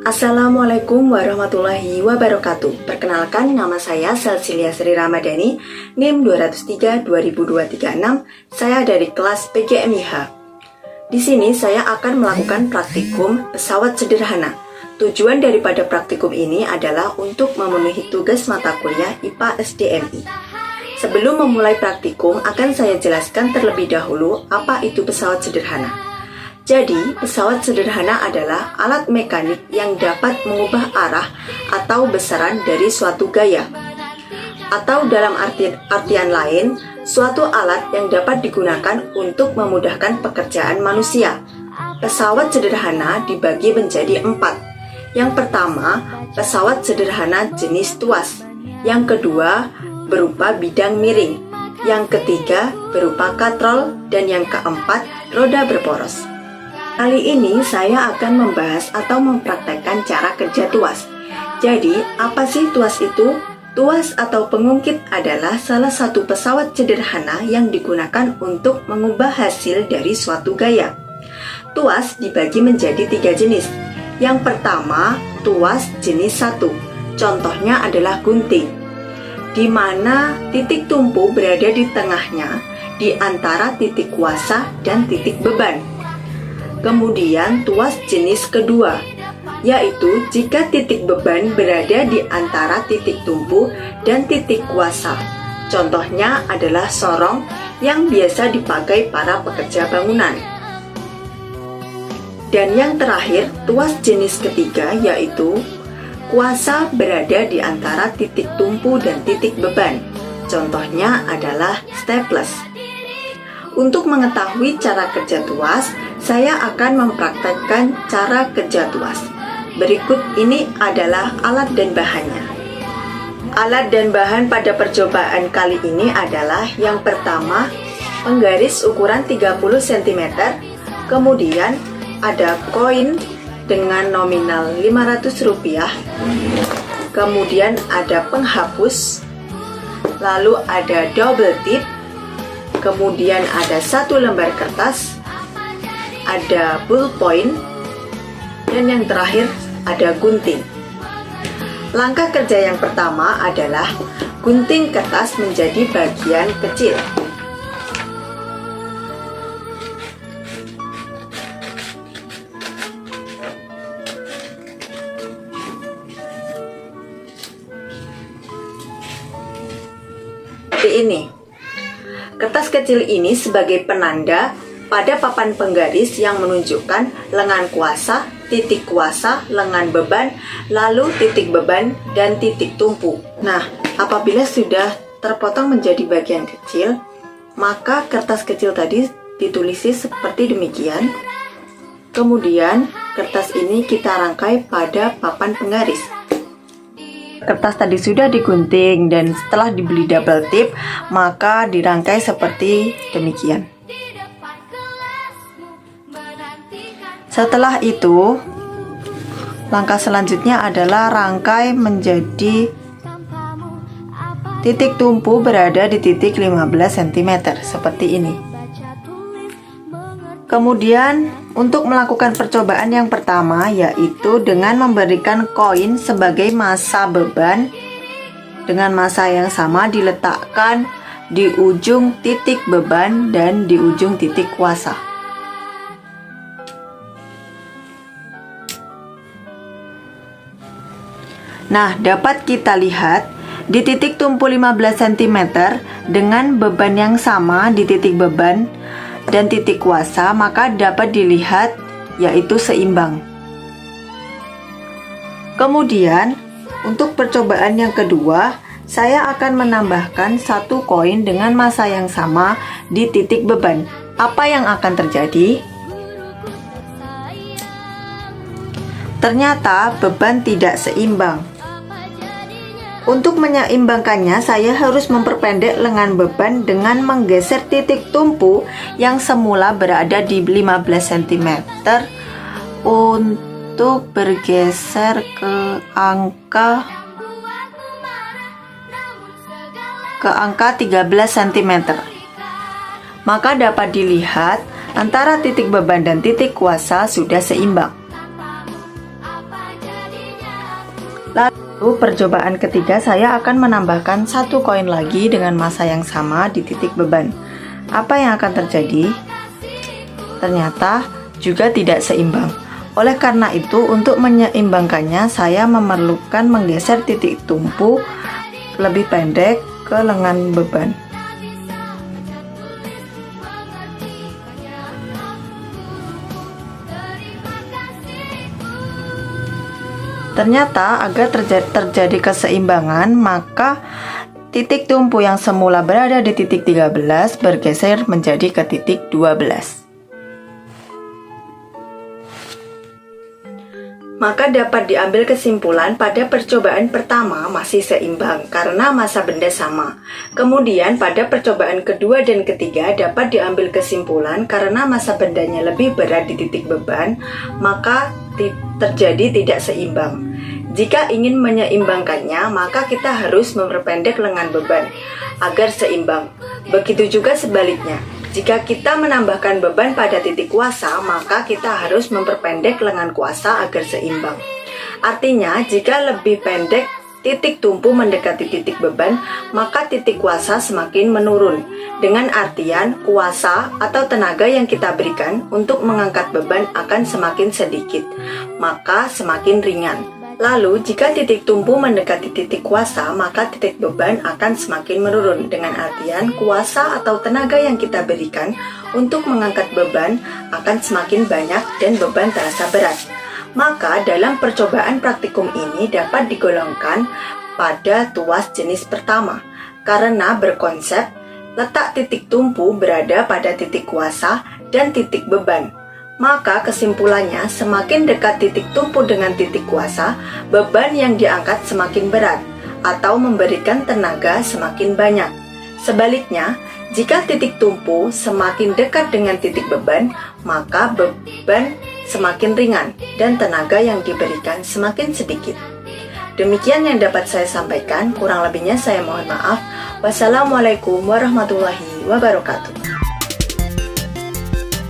Assalamualaikum warahmatullahi wabarakatuh. Perkenalkan, nama saya Celsilia Sri Ramadhani, NIM 203-22336. Saya dari kelas PGMIH. Di sini saya akan melakukan praktikum pesawat sederhana. Tujuan daripada praktikum ini adalah untuk memenuhi tugas mata kuliah IPA SDMI. Sebelum memulai praktikum, akan saya jelaskan terlebih dahulu apa itu pesawat sederhana. Jadi, pesawat sederhana adalah alat mekanik yang dapat mengubah arah atau besaran dari suatu gaya. Atau dalam artian lain, suatu alat yang dapat digunakan untuk memudahkan pekerjaan manusia. Pesawat sederhana dibagi menjadi 4. Yang pertama, pesawat sederhana jenis tuas. Yang kedua, berupa bidang miring. Yang ketiga, berupa katrol. Dan yang keempat, roda berporos. Kali ini saya akan membahas atau mempraktekkan cara kerja tuas. Jadi, apa sih tuas itu? Tuas atau pengungkit adalah salah satu pesawat sederhana yang digunakan untuk mengubah hasil dari suatu gaya. Tuas dibagi menjadi 3 jenis. Yang pertama, tuas jenis 1. Contohnya adalah gunting, di mana titik tumpu berada di tengahnya, di antara titik kuasa dan titik beban. Kemudian tuas jenis kedua, yaitu jika titik beban berada di antara titik tumpu dan titik kuasa. Contohnya adalah sorong yang biasa dipakai para pekerja bangunan. Dan yang terakhir, tuas jenis ketiga, yaitu kuasa berada di antara titik tumpu dan titik beban. Contohnya adalah staples. Untuk mengetahui cara kerja tuas, saya akan mempraktekkan cara kerja tuas. Berikut ini adalah alat dan bahannya. Alat dan bahan pada percobaan kali ini adalah yang pertama, penggaris ukuran 30 cm, kemudian ada koin dengan nominal Rp500, kemudian ada penghapus, lalu ada double tip, kemudian ada 1 lembar kertas, ada ballpoint, dan yang terakhir ada gunting. Langkah kerja yang pertama adalah gunting kertas menjadi bagian kecil. Seperti ini. Kertas kecil ini sebagai penanda pada papan penggaris yang menunjukkan lengan kuasa, titik kuasa, lengan beban, lalu titik beban, dan titik tumpu. Nah, apabila sudah terpotong menjadi bagian kecil, maka kertas kecil tadi ditulisi seperti demikian. Kemudian, kertas ini kita rangkai pada papan penggaris. Kertas tadi sudah digunting dan setelah dibeli double tip, maka dirangkai seperti demikian. Setelah itu, langkah selanjutnya adalah rangkai menjadi titik tumpu berada di titik 15 cm seperti ini. Kemudian, untuk melakukan percobaan yang pertama, yaitu dengan memberikan koin sebagai massa beban dengan massa yang sama diletakkan di ujung titik beban dan di ujung titik kuasa. Nah, dapat kita lihat di titik tumpu 15 cm dengan beban yang sama di titik beban dan titik kuasa, maka dapat dilihat yaitu seimbang. Kemudian, untuk percobaan yang kedua, saya akan menambahkan 1 koin dengan massa yang sama di titik beban. Apa yang akan terjadi? Ternyata beban tidak seimbang. Untuk menyeimbangkannya, saya harus memperpendek lengan beban dengan menggeser titik tumpu yang semula berada di 15 cm untuk bergeser ke angka 13 cm. Maka dapat dilihat antara titik beban dan titik kuasa sudah seimbang. Lalu percobaan ketiga saya akan menambahkan 1 koin lagi dengan massa yang sama di titik beban. Apa yang akan terjadi? Ternyata juga tidak seimbang. Oleh karena itu, untuk menyeimbangkannya saya memerlukan menggeser titik tumpu lebih pendek ke lengan beban. Ternyata agar terjadi keseimbangan, maka titik tumpu yang semula berada di titik 13 bergeser menjadi ke titik 12. Maka dapat diambil kesimpulan pada percobaan pertama masih seimbang karena massa benda sama. Kemudian pada percobaan kedua dan ketiga dapat diambil kesimpulan karena massa bendanya lebih berat di titik beban, maka terjadi tidak seimbang. Jika ingin menyeimbangkannya, maka kita harus memperpendek lengan beban agar seimbang. Begitu juga sebaliknya. Jika kita menambahkan beban pada titik kuasa, maka kita harus memperpendek lengan kuasa agar seimbang. Artinya, jika lebih pendek titik tumpu mendekati titik beban, maka titik kuasa semakin menurun. Dengan artian, kuasa atau tenaga yang kita berikan untuk mengangkat beban akan semakin sedikit, maka semakin ringan. Lalu, jika titik tumpu mendekati titik kuasa, maka titik beban akan semakin menurun. Dengan artian, kuasa atau tenaga yang kita berikan untuk mengangkat beban akan semakin banyak dan beban terasa berat. Maka, dalam percobaan praktikum ini dapat digolongkan pada tuas jenis pertama, karena berkonsep letak titik tumpu berada pada titik kuasa dan titik beban. Maka kesimpulannya, semakin dekat titik tumpu dengan titik kuasa, beban yang diangkat semakin berat atau memberikan tenaga semakin banyak. Sebaliknya, jika titik tumpu semakin dekat dengan titik beban, maka beban semakin ringan dan tenaga yang diberikan semakin sedikit. Demikian yang dapat saya sampaikan, kurang lebihnya saya mohon maaf. Wassalamualaikum warahmatullahi wabarakatuh.